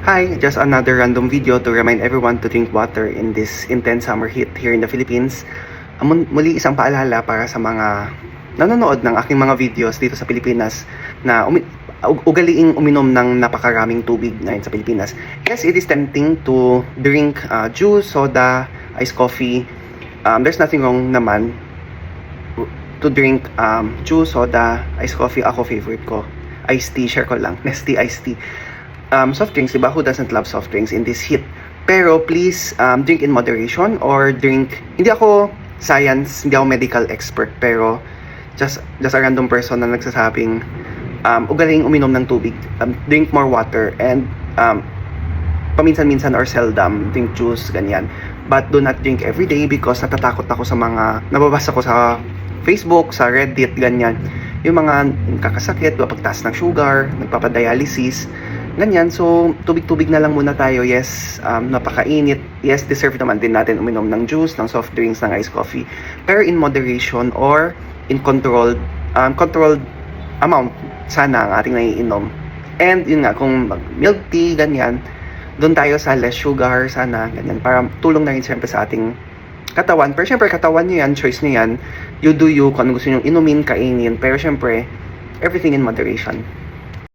Hi, just another random video to remind everyone to drink water in this intense summer heat here in the Philippines. Muli isang paalala para sa mga nanonood ng aking mga videos dito sa Pilipinas na ugaliing uminom ng napakaraming tubig ngayon sa Pilipinas. Yes, it is tempting to drink juice, soda, iced coffee. There's nothing wrong naman to drink juice, soda, iced coffee. Ako favorite ko iced tea, share ko lang, Nestea iced tea. Soft drinks, diba? Who doesn't love soft drinks in this heat? Pero please, drink in moderation or drink, hindi ako science, hindi ako medical expert, pero just a random person na nagsasabing ugaling uminom ng tubig, drink more water, and paminsan-minsan or seldom drink juice, ganyan. But do not drink every day because natatakot ako sa mga nababasa ko sa Facebook, sa Reddit, ganyan. Yung mga kakasakit, pagtaas ng sugar, nagpapadialysis, ganyan. So, tubig-tubig na lang muna tayo. Yes, napakainit. Yes, deserve naman din natin uminom ng juice, ng soft drinks, ng iced coffee. Pero in moderation or in controlled amount, sana ang ating naiinom. And yun nga, kung milk tea, ganyan, doon tayo sa less sugar, sana, ganyan. Para tulong na rin siyempre sa ating katawan. Pero syempre, katawan nyo yan, choice nyo yan. You do you, kung ano gusto nyo inumin, kainin. Pero syempre, everything in moderation.